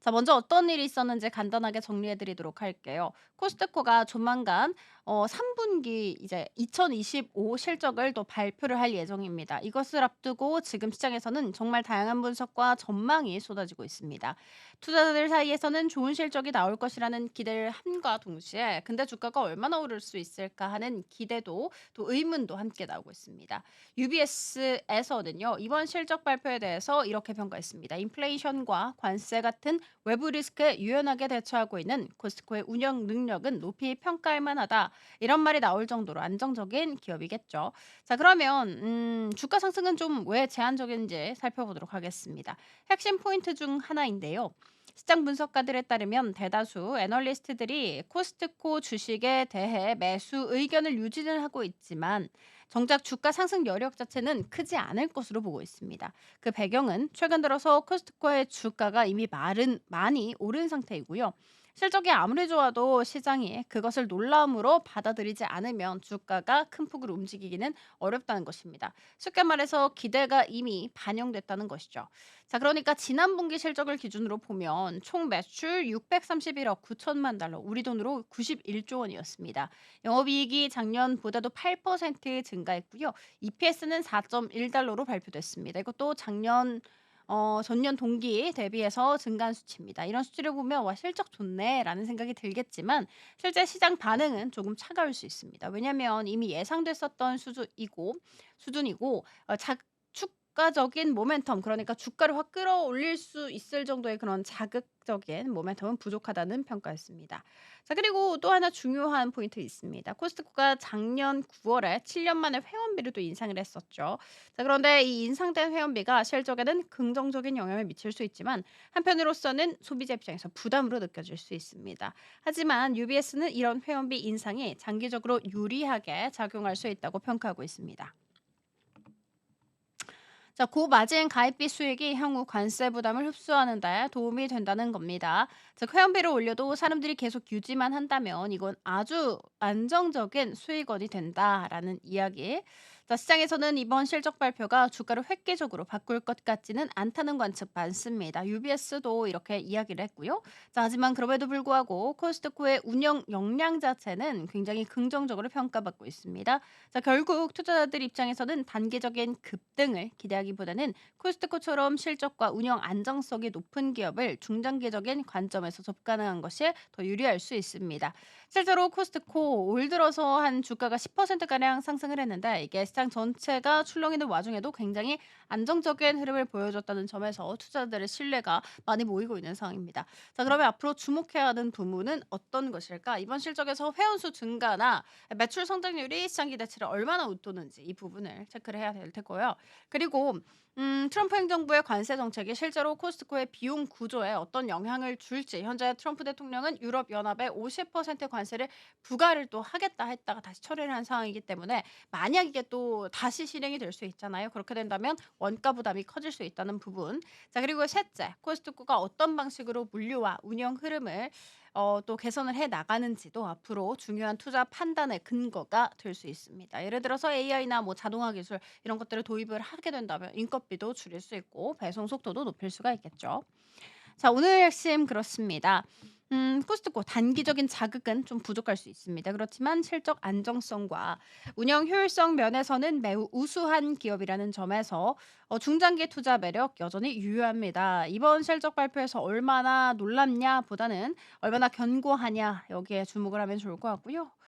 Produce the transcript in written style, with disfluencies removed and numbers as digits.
자, 먼저 어떤 일이 있었는지 간단하게 정리해 드리도록 할게요. 코스트코가 조만간 3분기 이제 2025 실적을 또 발표를 할 예정입니다. 이것을 앞두고 지금 시장에서는 정말 다양한 분석과 전망이 쏟아지고 있습니다. 투자자들 사이에서는 좋은 실적이 나올 것이라는 기대를 함과 동시에 근데 주가가 얼마나 오를 수 있을까 하는 기대도 또 의문도 함께 나오고 있습니다. UBS에서는요, 이번 실적 발표에 대해서 이렇게 평가했습니다. 인플레이션과 관세 같은 외부 리스크에 유연하게 대처하고 있는 코스트코의 운영 능력은 높이 평가할 만하다. 이런 말이 나올 정도로 안정적인 기업이겠죠. 자, 그러면 주가 상승은 좀 왜 제한적인지 살펴보도록 하겠습니다. 핵심 포인트 중 하나인데요. 시장 분석가들에 따르면 대다수 애널리스트들이 코스트코 주식에 대해 매수 의견을 유지는 하고 있지만 정작 주가 상승 여력 자체는 크지 않을 것으로 보고 있습니다. 그 배경은 최근 들어서 코스트코의 주가가 이미 많이 오른 상태이고요. 실적이 아무리 좋아도 시장이 그것을 놀라움으로 받아들이지 않으면 주가가 큰 폭으로 움직이기는 어렵다는 것입니다. 쉽게 말해서 기대가 이미 반영됐다는 것이죠. 자, 그러니까 지난 분기 실적을 기준으로 보면 총 매출 631억 9천만 달러, 우리 돈으로 91조 원이었습니다. 영업이익이 작년보다도 8% 증가했고요. EPS는 4.1달러로 발표됐습니다. 이것도 전년 동기 대비해서 증가한 수치입니다. 이런 수치를 보면 '와 실적 좋네.'라는 생각이 들겠지만 실제 시장 반응은 조금 차가울 수 있습니다. 왜냐하면 이미 예상됐었던 수준이고 주가적인 모멘텀, 그러니까 주가를 확 끌어올릴 수 있을 정도의 그런 자극적인 모멘텀은 부족하다는 평가였습니다. 자, 그리고 또 하나 중요한 포인트 있습니다. 코스트코가 작년 9월에 7년 만에 회원비를 또 인상을 했었죠. 자, 그런데 이 인상된 회원비가 실적에는 긍정적인 영향을 미칠 수 있지만 한편으로서는 소비자 입장에서 부담으로 느껴질 수 있습니다. 하지만 UBS는 이런 회원비 인상이 장기적으로 유리하게 작용할 수 있다고 평가하고 있습니다. 자, 고마진 가입비 수익이 향후 관세 부담을 흡수하는 데 도움이 된다는 겁니다. 즉, 회원비를 올려도 사람들이 계속 유지만 한다면 이건 아주 안정적인 수익원이 된다라는 이야기. 자, 시장에서는 이번 실적 발표가 주가를 획기적으로 바꿀 것 같지는 않다는 관측 많습니다. UBS도 이렇게 이야기를 했고요. 자, 하지만 그럼에도 불구하고 코스트코의 운영 역량 자체는 굉장히 긍정적으로 평가받고 있습니다. 자, 결국 투자자들 입장에서는 단기적인 급등을 기대하기보다는 코스트코처럼 실적과 운영 안정성이 높은 기업을 중장기적인 관점에서 접근하는 것이 더 유리할 수 있습니다. 실제로 코스트코 올 들어서 한 주가가 10%가량 상승을 했는데 이게 시장 전체가 출렁이는 와중에도 굉장히 안정적인 흐름을 보여줬다는 점에서 투자자들의 신뢰가 많이 모이고 있는 상황입니다. 자, 그러면 앞으로 주목해야 하는 부문은 어떤 것일까? 이번 실적에서 회원수 증가나 매출 성장률이 시장 기대치를 얼마나 웃도는지 이 부분을 체크를 해야 될 테고요. 그리고 트럼프 행정부의 관세 정책이 실제로 코스트코의 비용 구조에 어떤 영향을 줄지, 현재 트럼프 대통령은 유럽 연합에 50% 관세를 부과를 또 하겠다 했다가 다시 철회를 한 상황이기 때문에 만약 이게 또 다시 실행이 될 수 있잖아요. 그렇게 된다면 원가 부담이 커질 수 있다는 부분. 자, 그리고 셋째, 코스트코가 어떤 방식으로 물류와 운영 흐름을 또 개선을 해 나가는지도 앞으로 중요한 투자 판단의 근거가 될 수 있습니다. 예를 들어서 AI나 뭐 자동화 기술 이런 것들을 도입을 하게 된다면 인건비도 줄일 수 있고 배송 속도도 높일 수가 있겠죠. 자, 오늘 핵심 그렇습니다. 코스트코 단기적인 자극은 좀 부족할 수 있습니다. 그렇지만 실적 안정성과 운영 효율성 면에서는 매우 우수한 기업이라는 점에서 중장기 투자 매력 여전히 유효합니다. 이번 실적 발표에서 얼마나 놀랍냐 보다는 얼마나 견고하냐 여기에 주목을 하면 좋을 것 같고요.